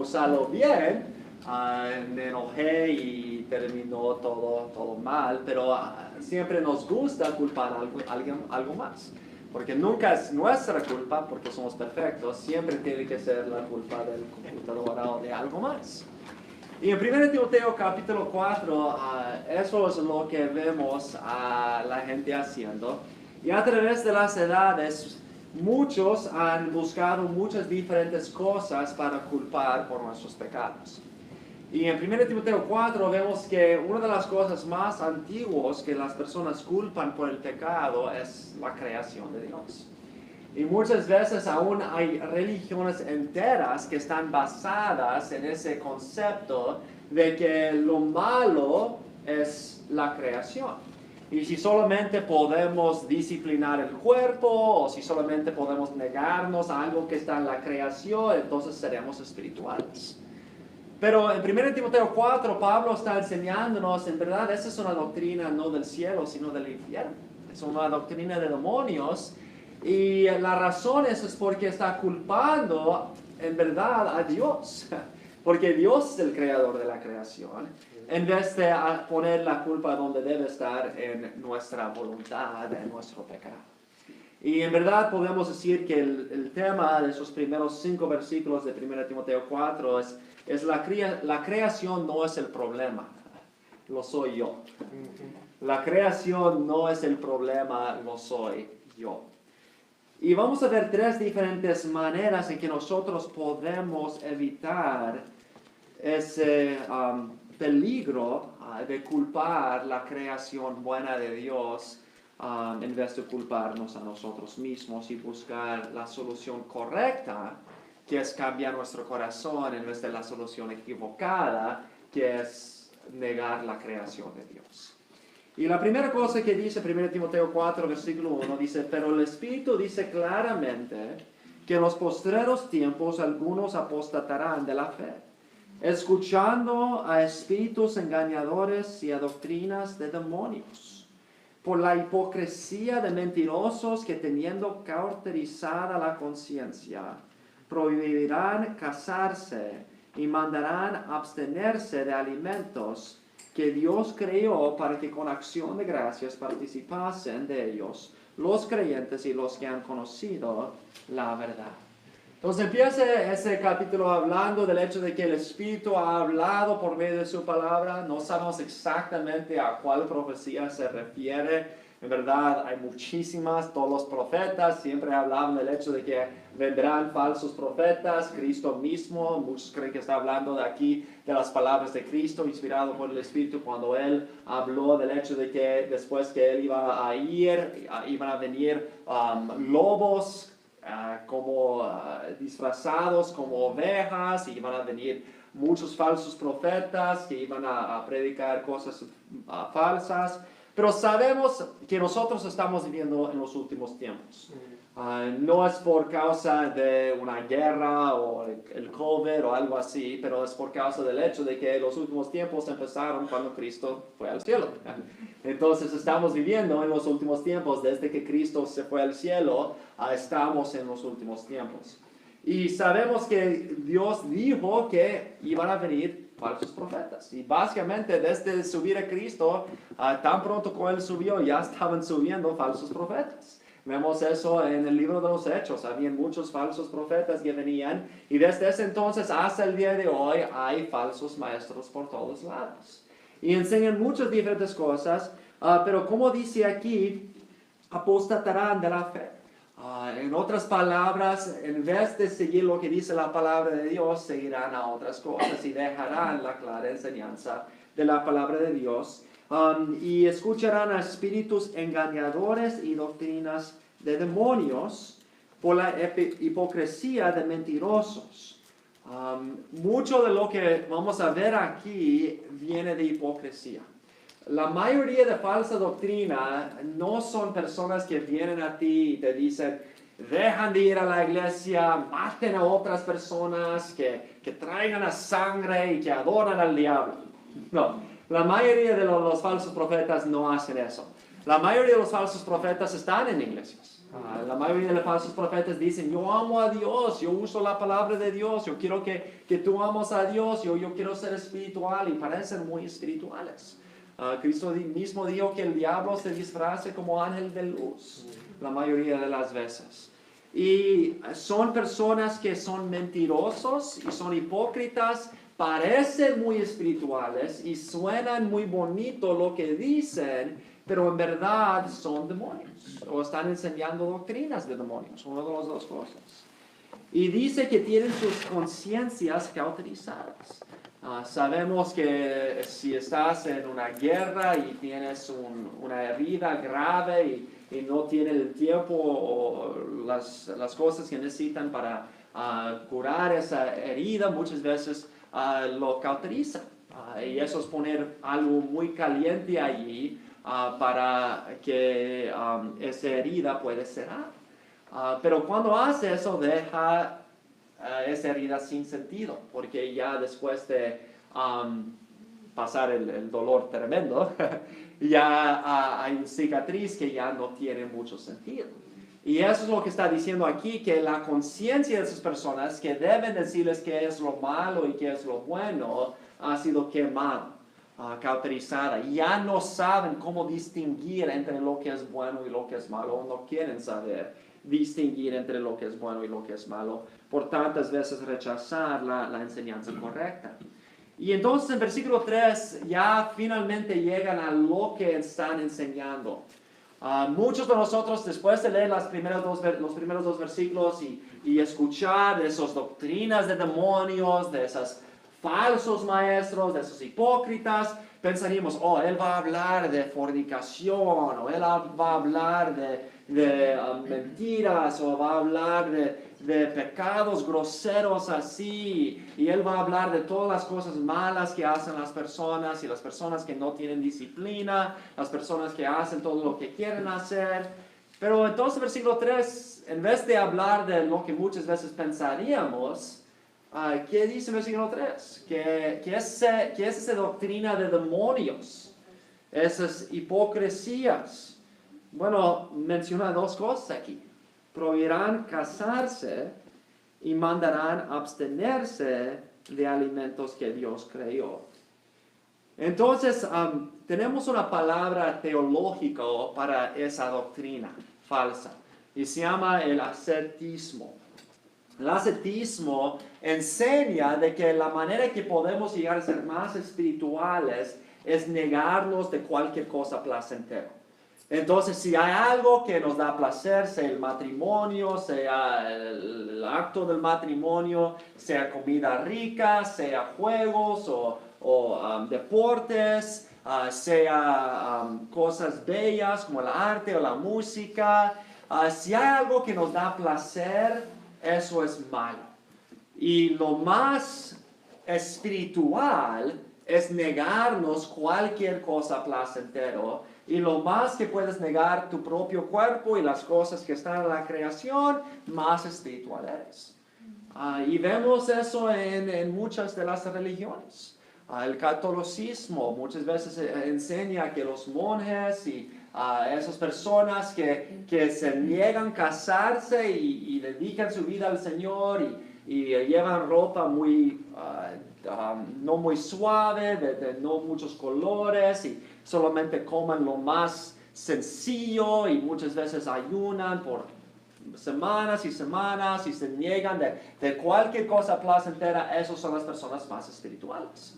usarlo bien, me enojé y terminó todo mal, pero siempre nos gusta culpar a algo más. Porque nunca es nuestra culpa, porque somos perfectos, siempre tiene que ser la culpa del computador o de algo más. Y en 1 Timoteo capítulo 4, eso es lo que vemos a la gente haciendo. Y a través de las edades, muchos han buscado muchas diferentes cosas para culpar por nuestros pecados. Y en 1 Timoteo 4 vemos que una de las cosas más antiguas que las personas culpan por el pecado es la creación de Dios. Y muchas veces aún hay religiones enteras que están basadas en ese concepto de que lo malo es la creación. Y si solamente podemos disciplinar el cuerpo o si solamente podemos negarnos a algo que está en la creación, entonces seremos espirituales. Pero en 1 Timoteo 4, Pablo está enseñándonos, en verdad, esa es una doctrina no del cielo, sino del infierno. Es una doctrina de demonios. Y la razón es porque está culpando, en verdad, a Dios. Porque Dios es el creador de la creación. En vez de poner la culpa donde debe estar en nuestra voluntad, en nuestro pecado. Y en verdad podemos decir que el tema de esos primeros 5 versículos de 1 Timoteo 4 es la creación no es el problema, lo soy yo. La creación no es el problema, lo soy yo. Y vamos a ver 3 diferentes maneras en que nosotros podemos evitar ese peligro de culpar la creación buena de Dios en vez de culparnos a nosotros mismos y buscar la solución correcta, que es cambiar nuestro corazón en vez de la solución equivocada, que es negar la creación de Dios. Y la primera cosa que dice 1 Timoteo 4, versículo 1, dice, pero el Espíritu dice claramente que en los postreros tiempos algunos apostatarán de la fe, escuchando a espíritus engañadores y a doctrinas de demonios, por la hipocresía de mentirosos que teniendo cauterizada la conciencia, prohibirán casarse y mandarán abstenerse de alimentos que Dios creó para que con acción de gracias participasen de ellos los creyentes y los que han conocido la verdad. Entonces empieza ese capítulo hablando del hecho de que el Espíritu ha hablado por medio de su palabra. No sabemos exactamente a cuál profecía se refiere. En verdad hay muchísimas, todos los profetas siempre hablaban del hecho de que vendrán falsos profetas, Cristo mismo. Muchos creen que está hablando de aquí de las palabras de Cristo inspirado por el Espíritu cuando Él habló del hecho de que después que Él iba a ir, iban a venir lobos, como disfrazados como ovejas, y iban a venir muchos falsos profetas que iban a predicar cosas falsas. Pero sabemos que nosotros estamos viviendo en los últimos tiempos. No es por causa de una guerra o el COVID o algo así, pero es por causa del hecho de que los últimos tiempos empezaron cuando Cristo fue al cielo. Entonces estamos viviendo en los últimos tiempos. Desde que Cristo se fue al cielo, estamos en los últimos tiempos. Y sabemos que Dios dijo que iban a venir falsos profetas. Y básicamente desde subir a Cristo, tan pronto como Él subió, ya estaban subiendo falsos profetas. Vemos eso en el libro de los Hechos. Habían muchos falsos profetas que venían. Y desde ese entonces hasta el día de hoy hay falsos maestros por todos lados. Y enseñan muchas diferentes cosas. Pero como dice aquí, apostatarán de la fe. En otras palabras, en vez de seguir lo que dice la palabra de Dios, seguirán a otras cosas y dejarán la clara enseñanza de la palabra de Dios. Y escucharán a espíritus engañadores y doctrinas de demonios por la hipocresía de mentirosos. Mucho de lo que vamos a ver aquí viene de hipocresía. La mayoría de falsa doctrina no son personas que vienen a ti y te dicen, dejan de ir a la iglesia, maten a otras personas, que traigan a sangre y que adoran al diablo. No, la mayoría de los falsos profetas no hacen eso. La mayoría de los falsos profetas están en iglesias. La mayoría de los falsos profetas dicen, yo amo a Dios, yo uso la palabra de Dios, yo quiero que tú amas a Dios, yo quiero ser espiritual y parecen muy espirituales. Cristo mismo dijo que el diablo se disfraza como ángel de luz la mayoría de las veces. Y son personas que son mentirosos y son hipócritas, parecen muy espirituales y suenan muy bonito lo que dicen, pero en verdad son demonios o están enseñando doctrinas de demonios, una de las dos cosas. Y dice que tienen sus conciencias cauterizadas. Sabemos que si estás en una guerra y tienes una herida grave y no tienes el tiempo o las cosas que necesitan para curar esa herida, muchas veces lo cauterizan. Y eso es poner algo muy caliente allí para que esa herida pueda cerrar. Pero cuando hace eso, deja esa herida sin sentido, porque ya después de pasar el dolor tremendo, ya hay una cicatriz que ya no tiene mucho sentido. Y eso es lo que está diciendo aquí, que la conciencia de esas personas que deben decirles qué es lo malo y qué es lo bueno, ha sido quemada, cauterizada. Ya no saben cómo distinguir entre lo que es bueno y lo que es malo, o no quieren saber distinguir entre lo que es bueno y lo que es malo, por tantas veces rechazar la enseñanza correcta. Y entonces en versículo 3 ya finalmente llegan a lo que están enseñando. Muchos de nosotros, después de leer los primeros dos versículos y escuchar de esas doctrinas de demonios, de esos falsos maestros, de esos hipócritas, pensaríamos, oh, él va a hablar de fornicación, o él va a hablar de mentiras, o va a hablar de pecados groseros así, y él va a hablar de todas las cosas malas que hacen las personas, y las personas que no tienen disciplina, las personas que hacen todo lo que quieren hacer. Pero entonces versículo 3, en vez de hablar de lo que muchas veces pensaríamos, ¿qué dice el versículo 3? Que es esa doctrina de demonios, esas hipocresías. Bueno, menciona dos cosas aquí. Prohibirán casarse y mandarán abstenerse de alimentos que Dios creó. Entonces, tenemos una palabra teológica para esa doctrina falsa y se llama el ascetismo. El ascetismo enseña de que la manera que podemos llegar a ser más espirituales es negarnos de cualquier cosa placentera. Entonces, si hay algo que nos da placer, sea el matrimonio, sea el acto del matrimonio, sea comida rica, sea juegos o deportes, sea cosas bellas como el arte o la música, si hay algo que nos da placer, eso es malo. Y lo más espiritual es negarnos cualquier cosa placentero. Y lo más que puedes negar tu propio cuerpo y las cosas que están en la creación, más espiritual eres. Y vemos eso en muchas de las religiones. El catolicismo muchas veces enseña que los monjes y esas personas que se niegan a casarse y dedican su vida al Señor y llevan ropa muy, no muy suave, de no muchos colores y solamente comen lo más sencillo y muchas veces ayunan por semanas y semanas y se niegan de cualquier cosa placentera. Esas son las personas más espirituales.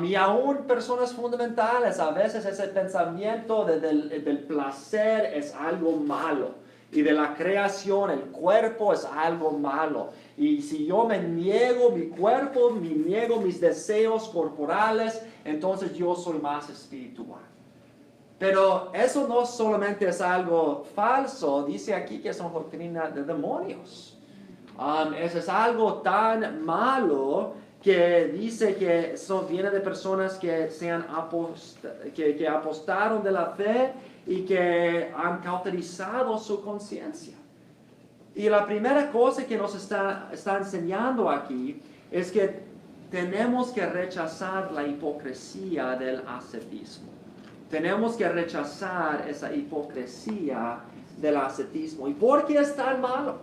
Y aún personas fundamentales, a veces ese pensamiento del placer es algo malo y de la creación, el cuerpo es algo malo. Y si yo me niego mi cuerpo, me niego mis deseos corporales, entonces yo soy más espiritual. Pero eso no solamente es algo falso, dice aquí que es una doctrina de demonios. Eso es algo tan malo que dice que eso viene de personas que que apostaron de la fe y que han cauterizado su conciencia. Y la primera cosa que nos está enseñando aquí es que tenemos que rechazar la hipocresía del ascetismo. Tenemos que rechazar esa hipocresía del ascetismo. ¿Y por qué es tan malo?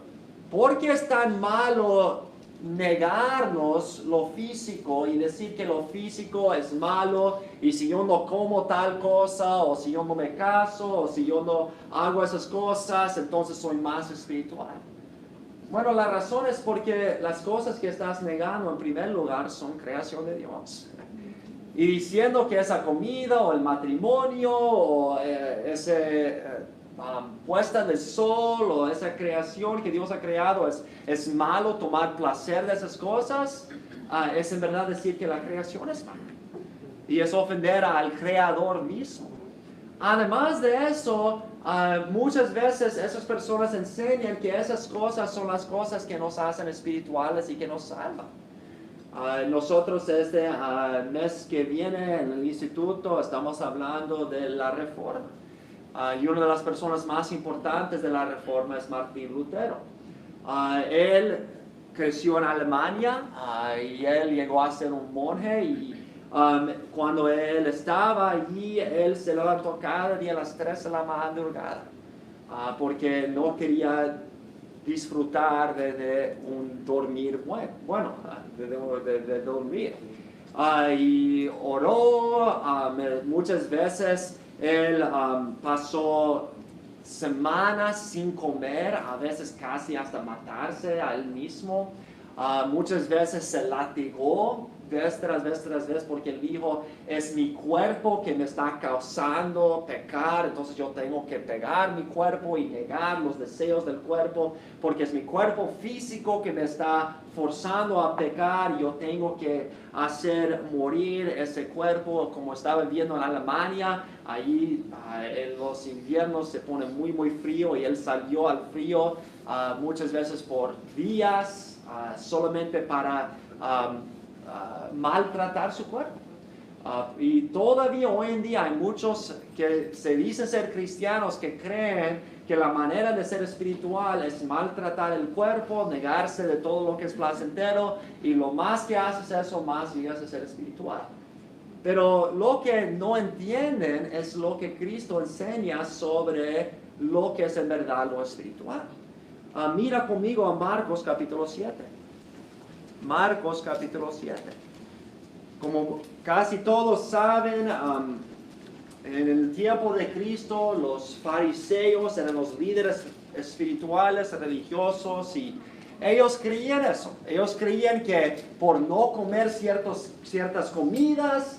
¿Por qué es tan malo negarnos lo físico y decir que lo físico es malo, y si yo no como tal cosa, o si yo no me caso, o si yo no hago esas cosas, entonces soy más espiritual? Bueno, la razón es porque las cosas que estás negando en primer lugar son creación de Dios. Y diciendo que esa comida o el matrimonio o puesta del sol o esa creación que Dios ha creado es malo, tomar placer de esas cosas, es en verdad decir que la creación es mala. Y es ofender al Creador mismo. Además de eso, muchas veces esas personas enseñan que esas cosas son las cosas que nos hacen espirituales y que nos salvan. Nosotros este mes que viene en el instituto estamos hablando de la Reforma. Y una de las personas más importantes de la Reforma es Martín Lutero. Él creció en Alemania y él llegó a ser un monje, y cuando él estaba allí, él se levantó cada día a las 3 de la madrugada porque no quería disfrutar de un dormir bueno, de dormir. Y oró muchas veces. Él pasó semanas sin comer, a veces casi hasta matarse a él mismo. Muchas veces se latigó vez tras vez, porque él dijo, es mi cuerpo que me está causando pecar, entonces yo tengo que pegar mi cuerpo y negar los deseos del cuerpo, porque es mi cuerpo físico que me está forzando a pecar, y yo tengo que hacer morir ese cuerpo. Como estaba viviendo en Alemania, ahí en los inviernos se pone muy frío, y él salió al frío muchas veces por días, solamente para maltratar su cuerpo. Y todavía hoy en día hay muchos que se dicen ser cristianos que creen que la manera de ser espiritual es maltratar el cuerpo, negarse de todo lo que es placentero, y lo más que haces eso, más llegas a ser espiritual. Pero lo que no entienden es lo que Cristo enseña sobre lo que es en verdad lo espiritual. Mira conmigo a Marcos capítulo 7. Marcos capítulo 7. Como casi todos saben, en el tiempo de Cristo los fariseos eran los líderes espirituales, religiosos, y ellos creían eso. Ellos creían que por no comer ciertas comidas,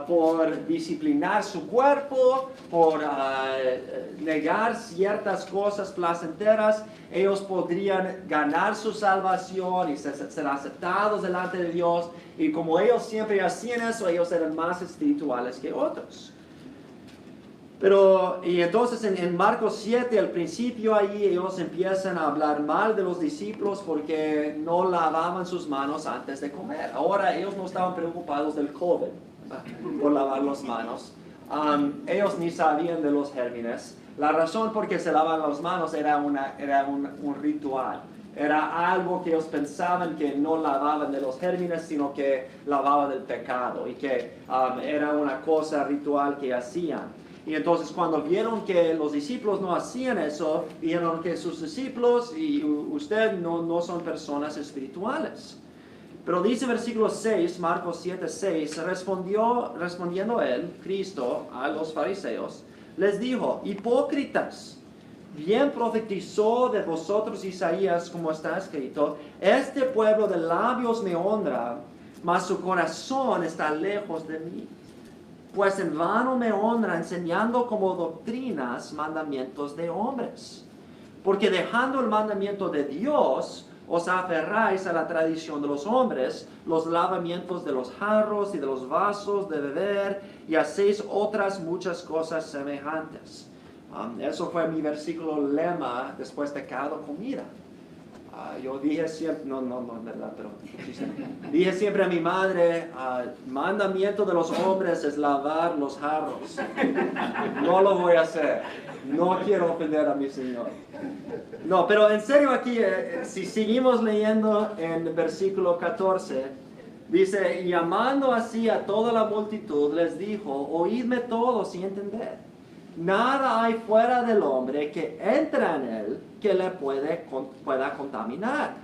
por disciplinar su cuerpo, por negar ciertas cosas placenteras, ellos podrían ganar su salvación y ser aceptados delante de Dios. Y como ellos siempre hacían eso, ellos eran más espirituales que otros. Y entonces en Marcos 7, al principio ahí ellos empiezan a hablar mal de los discípulos porque no lavaban sus manos antes de comer. Ahora ellos no estaban preocupados del COVID por lavar las manos. Ellos ni sabían de los gérmenes. La razón por qué se lavan las manos era un ritual. Era algo que ellos pensaban que no lavaban de los gérmenes, sino que lavaban del pecado, y que era una cosa ritual que hacían. Y entonces cuando vieron que los discípulos no hacían eso, vieron que sus discípulos y usted no son personas espirituales. Pero dice versículo 6, Marcos 7, 6, respondiendo él, Cristo, a los fariseos, les dijo, hipócritas, bien profetizó de vosotros Isaías, como está escrito, este pueblo de labios me honra, mas su corazón está lejos de mí. Pues en vano me honra enseñando como doctrinas mandamientos de hombres. Porque dejando el mandamiento de Dios, os aferráis a la tradición de los hombres, los lavamientos de los jarros y de los vasos de beber, y hacéis otras muchas cosas semejantes. Eso fue mi versículo lema después de cada comida. Yo dije siempre, ¿verdad? Pero dije siempre a mi madre, mandamiento de los hombres es lavar los jarros. No lo voy a hacer. No quiero ofender a mi Señor. No, pero en serio aquí, si seguimos leyendo en versículo 14, dice, y llamando así a toda la multitud, les dijo, oídme todos y entended. nada hay fuera del hombre que entra en él que le pueda contaminar.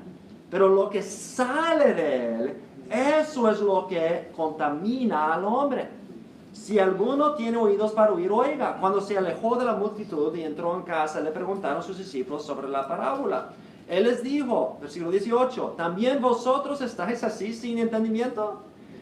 Pero lo que sale de él, eso es lo que contamina al hombre. Si alguno tiene oídos para oír, oiga. Cuando se alejó de la multitud y entró en casa, le preguntaron a sus discípulos sobre la parábola. Él les dijo, versículo 18, ¿también vosotros estáis así sin entendimiento?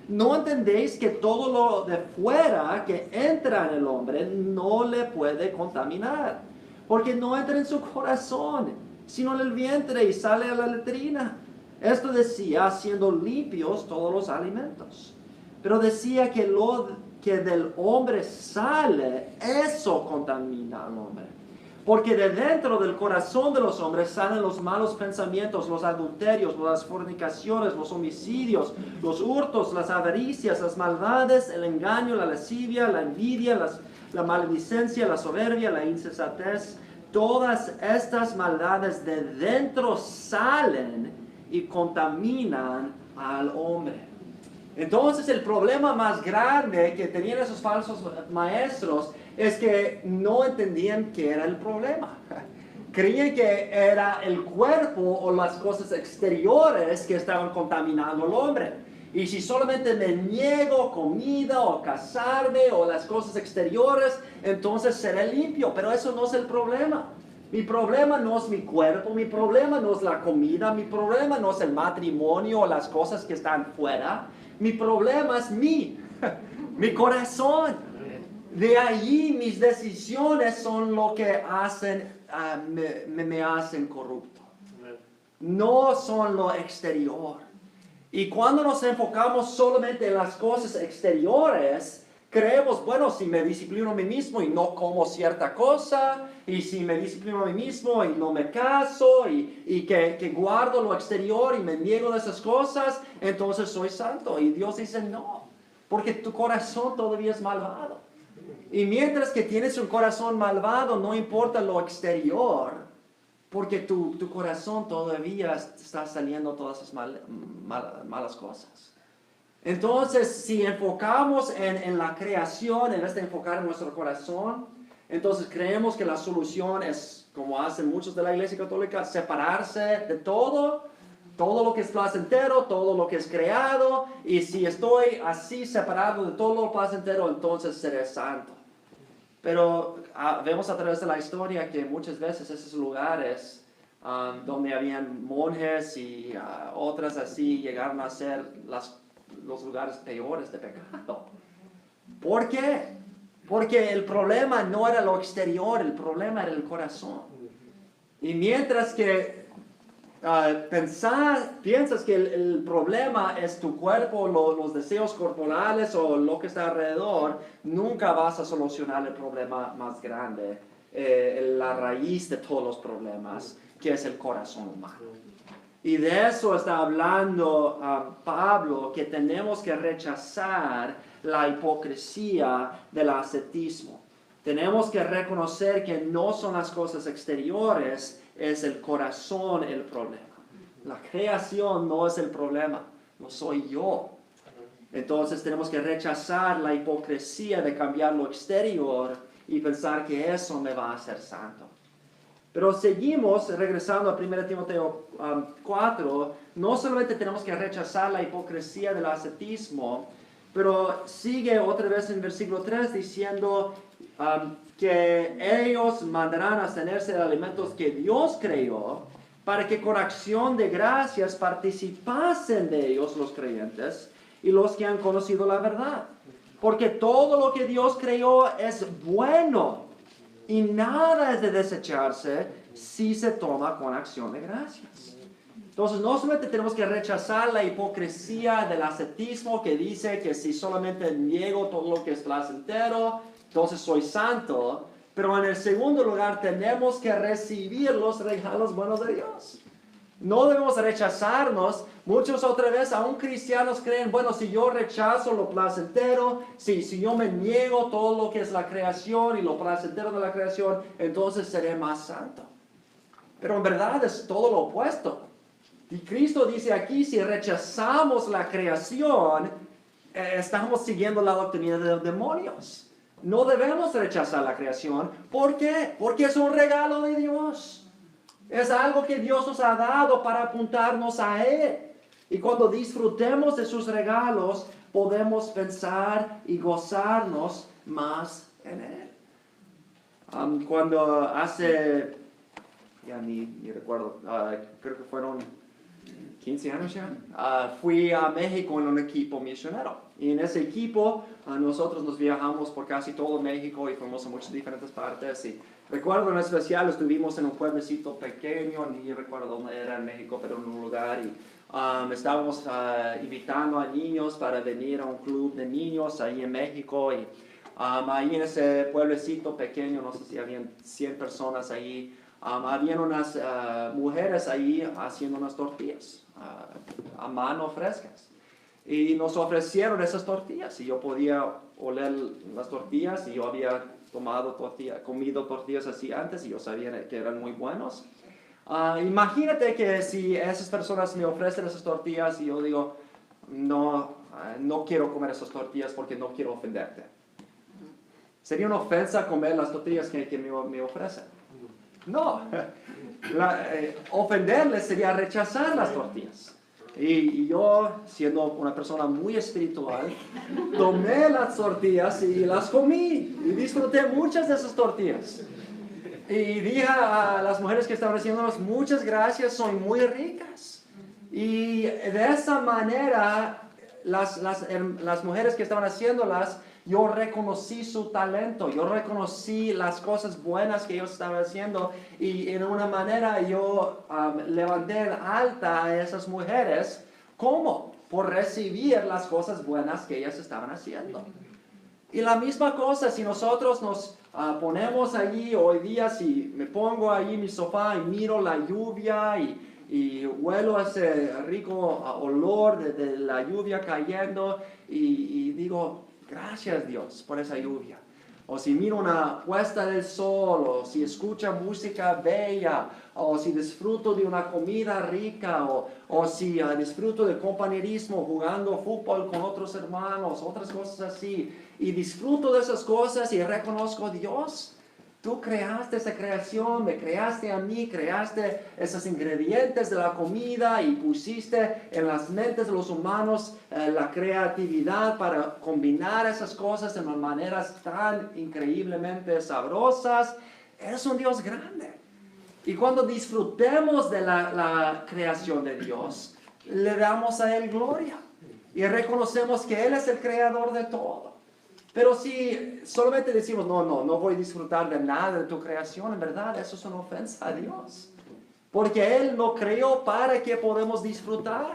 ¿No entendéis que todo lo de fuera que entra en el hombre no le puede contaminar? Porque no entra en su corazón, sino en el vientre y sale a la letrina. Esto decía, siendo limpios todos los alimentos. Pero decía que lo que del hombre sale, eso contamina al hombre. Porque de dentro del corazón de los hombres salen los malos pensamientos, los adulterios, las fornicaciones, los homicidios, los hurtos, las avaricias, las maldades, el engaño, la lascivia, la envidia, la maledicencia, la soberbia, la insensatez. Todas estas maldades de dentro salen y contaminan al hombre. Entonces el problema más grande que tenían esos falsos maestros es que no entendían qué era el problema. Creían que era el cuerpo o las cosas exteriores que estaban contaminando al hombre. Y si solamente me niego comida o casarme o las cosas exteriores, entonces seré limpio. Pero eso no es el problema. Mi problema no es mi cuerpo, mi problema no es la comida, mi problema no es el matrimonio o las cosas que están fuera. Mi problema es mi corazón. De allí mis decisiones son lo que hacen, me hacen corrupto. No son lo exterior. Y cuando nos enfocamos solamente en las cosas exteriores, creemos, bueno, si me disciplino a mí mismo y no como cierta cosa, y si me disciplino a mí mismo y no me caso, y que guardo lo exterior y me niego de esas cosas, entonces soy santo. Y Dios dice, no, porque tu corazón todavía es malvado. Y mientras que tienes un corazón malvado, no importa lo exterior, porque tu corazón todavía está saliendo todas esas malas cosas. Entonces, si enfocamos en la creación, en vez de enfocar en nuestro corazón, entonces creemos que la solución es, como hacen muchos de la Iglesia Católica, separarse de todo lo que es placentero, todo lo que es creado, y si estoy así separado de todo lo placentero, entonces seré santo. Pero vemos a través de la historia que muchas veces esos lugares donde habían monjes y otras así llegaron a ser los lugares peores de pecado. ¿Por qué? Porque el problema no era lo exterior, el problema era el corazón. Y mientras que piensas que el problema es tu cuerpo, los deseos corporales o lo que está alrededor, nunca vas a solucionar el problema más grande, la raíz de todos los problemas, que es el corazón humano. Y de eso está hablando Pablo, que tenemos que rechazar la hipocresía del ascetismo. Tenemos que reconocer que no son las cosas exteriores, es el corazón el problema. La creación no es el problema, no soy yo. Entonces tenemos que rechazar la hipocresía de cambiar lo exterior y pensar que eso me va a hacer santo. Pero seguimos, regresando a 1 Timoteo 4, no solamente tenemos que rechazar la hipocresía del ascetismo, pero sigue otra vez en versículo 3 diciendo que ellos mandarán a abstenerse de alimentos que Dios creó, para que con acción de gracias participasen de ellos los creyentes y los que han conocido la verdad. Porque todo lo que Dios creó es bueno y nada es de desecharse si se toma con acción de gracias. Entonces, no solamente tenemos que rechazar la hipocresía del ascetismo que dice que si solamente niego todo lo que es placentero, entonces soy santo. Pero en el segundo lugar, tenemos que recibir los regalos buenos de Dios. No debemos rechazarnos. Muchos otra vez, aún cristianos creen, bueno, si yo rechazo lo placentero, si yo me niego todo lo que es la creación y lo placentero de la creación, entonces seré más santo. Pero en verdad es todo lo opuesto. Y Cristo dice aquí, si rechazamos la creación, estamos siguiendo la doctrina de los demonios. No debemos rechazar la creación. ¿Por qué? Porque es un regalo de Dios. Es algo que Dios nos ha dado para apuntarnos a Él. Y cuando disfrutemos de sus regalos, podemos pensar y gozarnos más en Él. Cuando hace, ya ni recuerdo, creo que fueron 15 años ya, fui a México en un equipo misionero. Y en ese equipo nosotros nos viajamos por casi todo México y fuimos a muchas diferentes partes. Y recuerdo en especial, estuvimos en un pueblecito pequeño, ni recuerdo dónde era en México, pero en un lugar. Y estábamos invitando a niños para venir a un club de niños ahí en México. Y ahí en ese pueblecito pequeño, no sé si habían 100 personas ahí, habían unas mujeres ahí haciendo unas tortillas a mano frescas. Y nos ofrecieron esas tortillas y yo podía oler las tortillas y yo había comido tortillas así antes y yo sabía que eran muy buenos. Imagínate que si esas personas me ofrecen esas tortillas y yo digo, no quiero comer esas tortillas porque no quiero ofenderte. ¿Sería una ofensa comer las tortillas que me ofrecen? No. Ofenderles sería rechazar las tortillas. Y yo, siendo una persona muy espiritual, tomé las tortillas y las comí. Y disfruté muchas de esas tortillas. Y dije a las mujeres que estaban haciéndolas, muchas gracias, son muy ricas. Y de esa manera, las mujeres que estaban haciéndolas, yo reconocí su talento, yo reconocí las cosas buenas que ellos estaban haciendo y en una manera yo levanté en alta a esas mujeres. ¿Cómo? Por recibir las cosas buenas que ellas estaban haciendo. Y la misma cosa, si nosotros nos ponemos allí hoy día, si me pongo allí en mi sofá y miro la lluvia y huelo ese rico olor de la lluvia cayendo y digo, gracias Dios por esa lluvia. O si miro una puesta del sol, o si escucho música bella, o si disfruto de una comida rica, o si disfruto del compañerismo jugando fútbol con otros hermanos, otras cosas así. Y disfruto de esas cosas y reconozco a Dios. Tú creaste esa creación, me creaste a mí, creaste esos ingredientes de la comida y pusiste en las mentes de los humanos la creatividad para combinar esas cosas de maneras tan increíblemente sabrosas. Eres un Dios grande. Y cuando disfrutemos de la creación de Dios, le damos a Él gloria y reconocemos que Él es el creador de todo. Pero si solamente decimos, no voy a disfrutar de nada de tu creación, en verdad eso es una ofensa a Dios. Porque Él nos creó para que podamos disfrutar.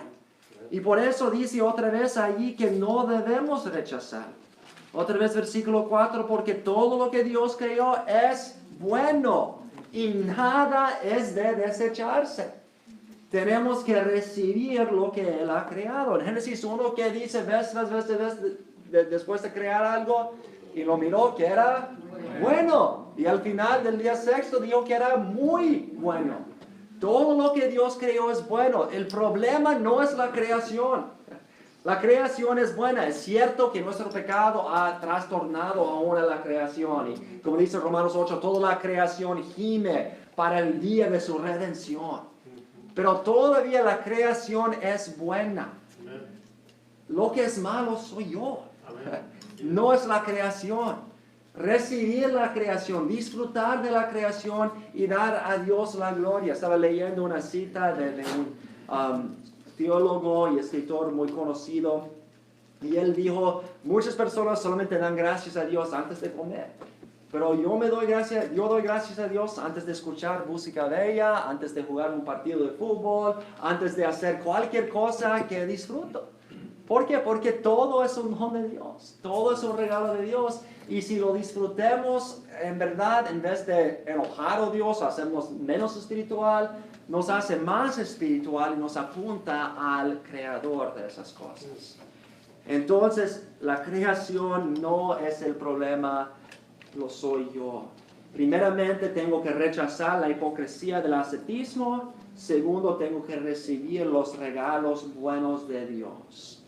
Y por eso dice otra vez allí que no debemos rechazar. Otra vez versículo 4, porque todo lo que Dios creó es bueno y nada es de desecharse. Tenemos que recibir lo que Él ha creado. En Génesis 1 que dice, vez tras vez, después de crear algo, y lo miró que era bueno. Y al final del día sexto dijo que era muy bueno. Todo lo que Dios creó es bueno. El problema no es la creación. La creación es buena. Es cierto que nuestro pecado ha trastornado aún a la creación. Y como dice Romanos 8, toda la creación gime para el día de su redención. Pero todavía la creación es buena. Lo que es malo soy yo. No es la creación. Recibir la creación, disfrutar de la creación y dar a Dios la gloria. Estaba leyendo una cita de un teólogo y escritor muy conocido y él dijo, muchas personas solamente dan gracias a Dios antes de comer. Pero yo doy gracias a Dios antes de escuchar música bella, antes de jugar un partido de fútbol, antes de hacer cualquier cosa que disfruto. ¿Por qué? Porque todo es un don de Dios, todo es un regalo de Dios. Y si lo disfrutemos en verdad, en vez de enojar a Dios, hacemos menos espiritual, nos hace más espiritual y nos apunta al creador de esas cosas. Entonces, la creación no es el problema, lo soy yo. Primeramente, tengo que rechazar la hipocresía del ascetismo. Segundo, tengo que recibir los regalos buenos de Dios.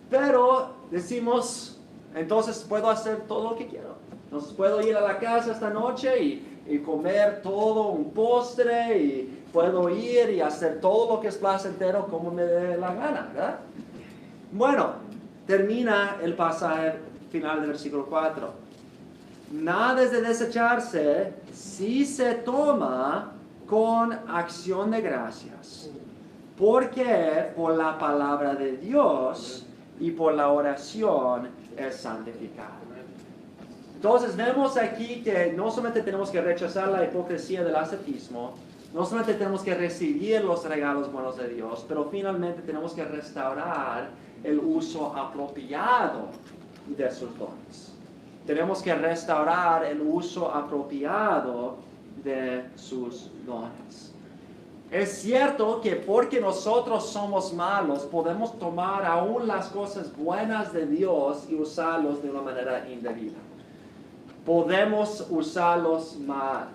Pero decimos, entonces puedo hacer todo lo que quiero. Entonces puedo ir a la casa esta noche y comer todo un postre y puedo ir y hacer todo lo que es placentero como me dé la gana, ¿verdad? Bueno, termina el pasaje final del versículo 4. Nada es de desecharse si se toma con acción de gracias, porque por la palabra de Dios y por la oración es santificado. Entonces vemos aquí que no solamente tenemos que rechazar la hipocresía del ascetismo, no solamente tenemos que recibir los regalos buenos de Dios, pero finalmente tenemos que restaurar el uso apropiado de sus dones. Tenemos que restaurar el uso apropiado de sus dones. Es cierto que porque nosotros somos malos, podemos tomar aún las cosas buenas de Dios y usarlos de una manera indebida. Podemos usarlos mal.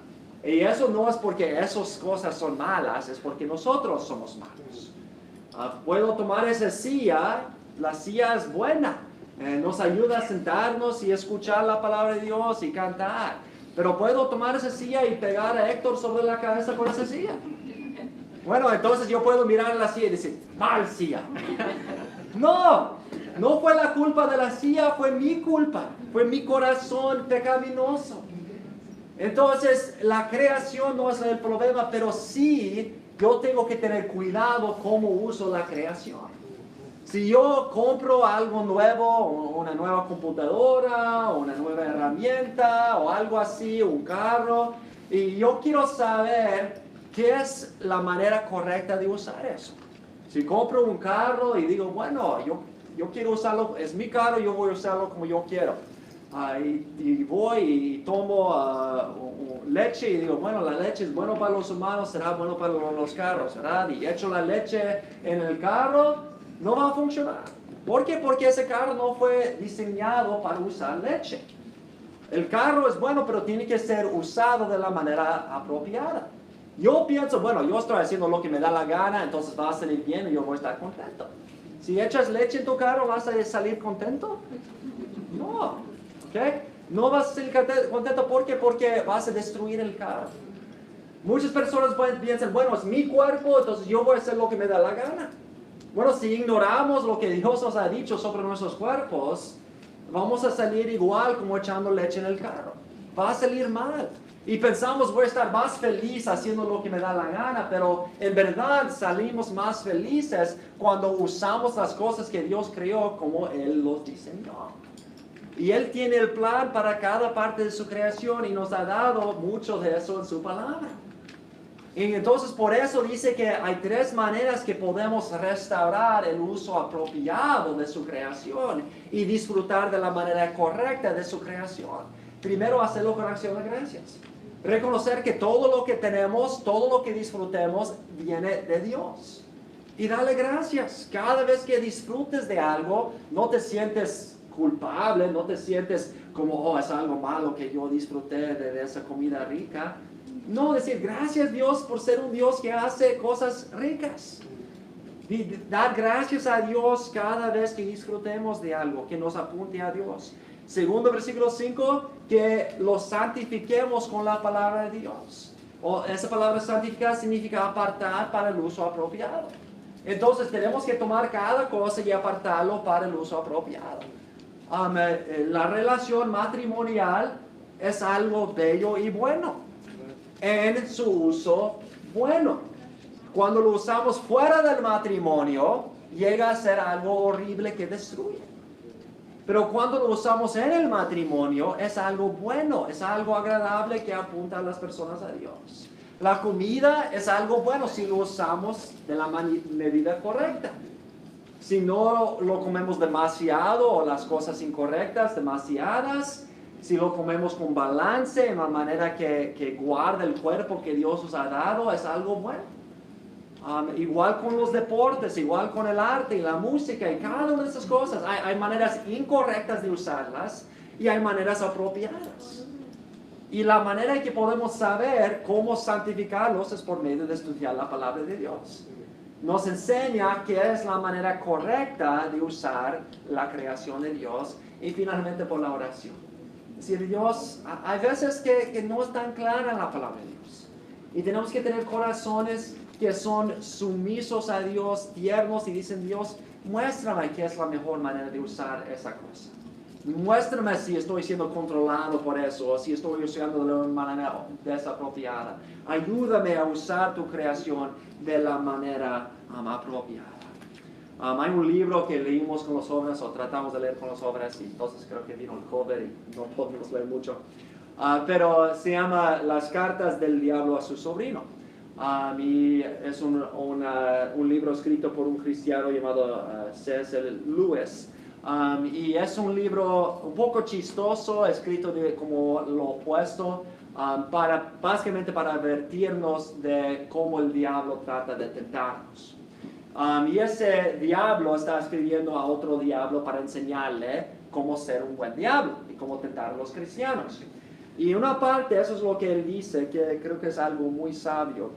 Y eso no es porque esas cosas son malas, es porque nosotros somos malos. Puedo tomar esa silla, la silla es buena. Nos ayuda a sentarnos y escuchar la palabra de Dios y cantar. Pero puedo tomar esa silla y pegar a Héctor sobre la cabeza con esa silla. Bueno, entonces yo puedo mirar la silla y decir, mal silla. No fue la culpa de la silla, fue mi culpa. Fue mi corazón pecaminoso. Entonces, la creación no es el problema, pero sí yo tengo que tener cuidado cómo uso la creación. Si yo compro algo nuevo, una nueva computadora, una nueva herramienta o algo así, un carro, y yo quiero saber qué es la manera correcta de usar eso. Si compro un carro y digo, bueno, yo quiero usarlo, es mi carro, yo voy a usarlo como yo quiero. Y voy y tomo leche y digo, bueno, la leche es bueno para los humanos, será bueno para los carros, ¿verdad? Y echo la leche en el carro, no va a funcionar. ¿Por qué? Porque ese carro no fue diseñado para usar leche. El carro es bueno, pero tiene que ser usado de la manera apropiada. Yo pienso, bueno, yo estoy haciendo lo que me da la gana, entonces va a salir bien y yo voy a estar contento. Si echas leche en tu carro, ¿vas a salir contento? No. ¿Okay? No vas a salir contento porque vas a destruir el carro. Muchas personas piensan, bueno, es mi cuerpo, entonces yo voy a hacer lo que me da la gana. Bueno, si ignoramos lo que Dios nos ha dicho sobre nuestros cuerpos, vamos a salir igual como echando leche en el carro. Va a salir mal. Y pensamos, voy a estar más feliz haciendo lo que me da la gana, pero en verdad salimos más felices cuando usamos las cosas que Dios creó como Él los diseñó. Y Él tiene el plan para cada parte de su creación y nos ha dado mucho de eso en su palabra. Y entonces por eso dice que hay tres maneras que podemos restaurar el uso apropiado de su creación y disfrutar de la manera correcta de su creación. Primero, hacerlo con acción de gracias. Reconocer que todo lo que tenemos, todo lo que disfrutemos, viene de Dios. Y darle gracias. Cada vez que disfrutes de algo, no te sientes culpable, no te sientes como, oh, es algo malo que yo disfruté de esa comida rica. No, decir gracias Dios por ser un Dios que hace cosas ricas. Y dar gracias a Dios cada vez que disfrutemos de algo que nos apunte a Dios. Segundo, versículo 5, que lo santifiquemos con la palabra de Dios. Esa palabra santificar significa apartar para el uso apropiado. Entonces tenemos que tomar cada cosa y apartarlo para el uso apropiado. La relación matrimonial es algo bello y bueno en su uso bueno. Cuando lo usamos fuera del matrimonio, llega a ser algo horrible que destruye. Pero cuando lo usamos en el matrimonio, es algo bueno, es algo agradable que apunta a las personas a Dios. La comida es algo bueno si lo usamos de la medida correcta. Si no lo comemos demasiado o las cosas incorrectas, demasiadas, si lo comemos con balance, en la manera que guarda el cuerpo que Dios nos ha dado, es algo bueno. Igual con los deportes, igual con el arte y la música y cada una de esas cosas. Hay maneras incorrectas de usarlas y hay maneras apropiadas. Y la manera en que podemos saber cómo santificarlos es por medio de estudiar la palabra de Dios. nos enseña qué es la manera correcta de usar la creación de Dios y finalmente por la oración. Es decir, Dios, hay veces que no es tan clara la palabra de Dios y tenemos que tener corazones que son sumisos a Dios, tiernos y dicen, Dios, muéstrame qué es la mejor manera de usar esa cosa. Muéstrame si estoy siendo controlado por eso o si estoy usando de una manera desapropiada. Ayúdame a usar tu creación de la manera apropiada. Hay un libro que leímos con los jóvenes o tratamos de leer con los jóvenes y entonces creo que vino el COVID y no podemos leer mucho. Pero se llama Las cartas del diablo a su sobrino. Y es un libro escrito por un cristiano llamado C.S. Lewis. Y es un libro un poco chistoso, escrito como lo opuesto, básicamente para advertirnos de cómo el diablo trata de tentarnos. Y ese diablo está escribiendo a otro diablo para enseñarle cómo ser un buen diablo y cómo tentar a los cristianos. Y una parte, eso es lo que él dice, que creo que es algo muy sabio.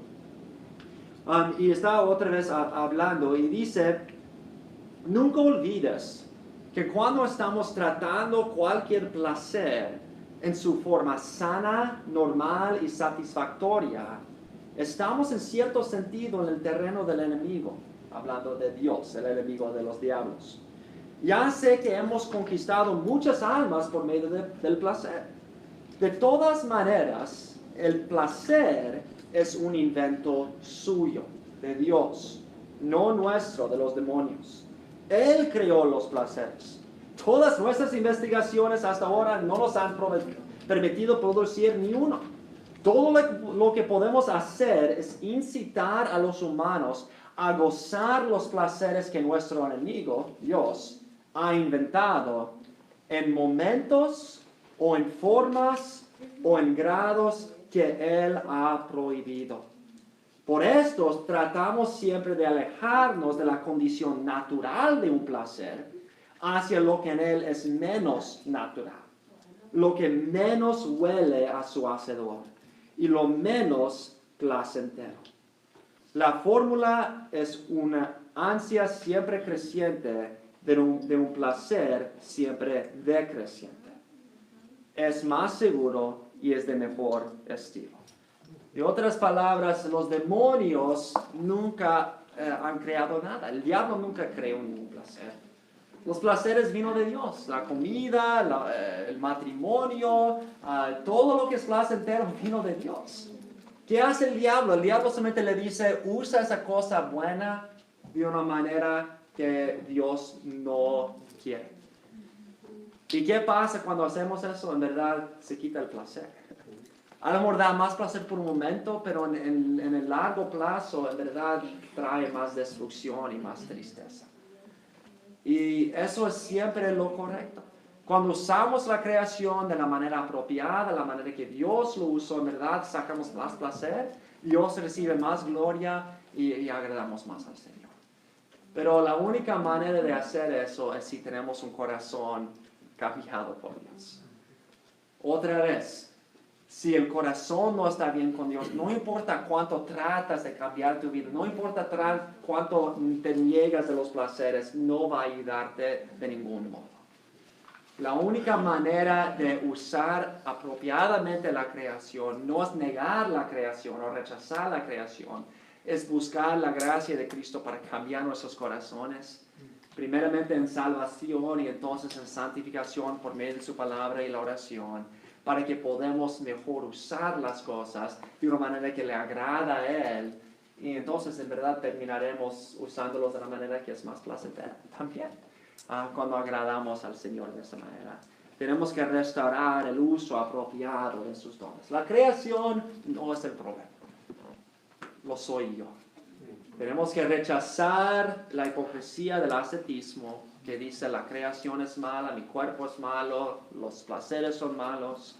Y está otra vez hablando y dice, nunca olvides que cuando estamos tratando cualquier placer en su forma sana, normal y satisfactoria, estamos en cierto sentido en el terreno del enemigo, hablando de Dios, el enemigo de los diablos. Ya sé que hemos conquistado muchas almas por medio del placer. De todas maneras, el placer es un invento suyo, de Dios, no nuestro, de los demonios. Él creó los placeres. Todas nuestras investigaciones hasta ahora no nos han permitido producir ni uno. Todo lo que podemos hacer es incitar a los humanos a gozar los placeres que nuestro enemigo, Dios, ha inventado en momentos o en formas o en grados que Él ha prohibido. Por esto tratamos siempre de alejarnos de la condición natural de un placer hacia lo que en él es menos natural, lo que menos huele a su hacedor y lo menos placentero. La fórmula es una ansia siempre creciente de un placer siempre decreciente. Es más seguro y es de mejor estilo. De otras palabras, los demonios nunca han creado nada. El diablo nunca creó ningún placer. Los placeres vino de Dios. La comida, el matrimonio, todo lo que es placentero vino de Dios. ¿Qué hace el diablo? El diablo solamente le dice, usa esa cosa buena de una manera que Dios no quiere. ¿Y qué pasa cuando hacemos eso? En verdad se quita el placer. A lo mejor da más placer por un momento, pero en el largo plazo, en verdad, trae más destrucción y más tristeza. Y eso es siempre lo correcto. Cuando usamos la creación de la manera apropiada, la manera que Dios lo usó, en verdad, sacamos más placer, Dios recibe más gloria y agradamos más al Señor. Pero la única manera de hacer eso es si tenemos un corazón cambiado por Dios. Otra vez, si el corazón no está bien con Dios, no importa cuánto tratas de cambiar tu vida, no importa cuánto te niegas de los placeres, no va a ayudarte de ningún modo. La única manera de usar apropiadamente la creación no es negar la creación o rechazar la creación, es buscar la gracia de Cristo para cambiar nuestros corazones, primeramente en salvación y entonces en santificación por medio de su palabra y la oración, para que podamos mejor usar las cosas de una manera que le agrada a Él. Y entonces en verdad terminaremos usándolos de la manera que es más placentera también, cuando agradamos al Señor de esa manera. Tenemos que restaurar el uso apropiado de sus dones. La creación no es el problema, lo soy yo. Tenemos que rechazar la hipocresía del ascetismo que dice la creación es mala, mi cuerpo es malo, los placeres son malos,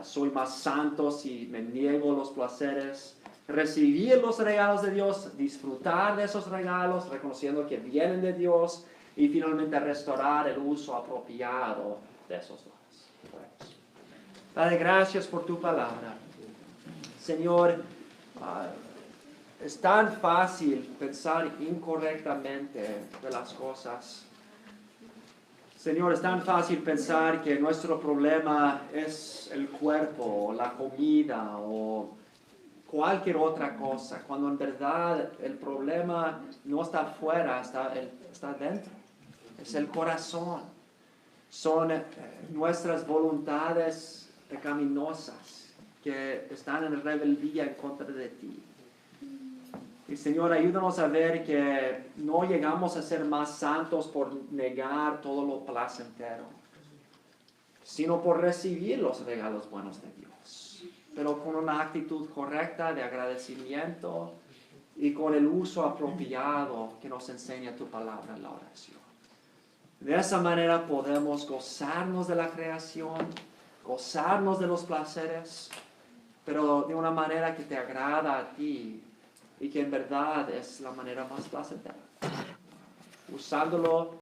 soy más santo si me niego los placeres. Recibir los regalos de Dios, disfrutar de esos regalos, reconociendo que vienen de Dios y finalmente restaurar el uso apropiado de esos dones. Padre, gracias por tu palabra. Señor, es tan fácil pensar incorrectamente de las cosas. Señor, es tan fácil pensar que nuestro problema es el cuerpo, o la comida, o cualquier otra cosa, cuando en verdad el problema no está afuera, está dentro. Es el corazón. Son nuestras voluntades pecaminosas que están en rebeldía en contra de ti. Y Señor, ayúdanos a ver que no llegamos a ser más santos por negar todo lo placentero, sino por recibir los regalos buenos de Dios, pero con una actitud correcta de agradecimiento y con el uso apropiado que nos enseña tu palabra en la oración. De esa manera podemos gozarnos de la creación, gozarnos de los placeres, pero de una manera que te agrada a ti y que en verdad es la manera más placentera, usándolo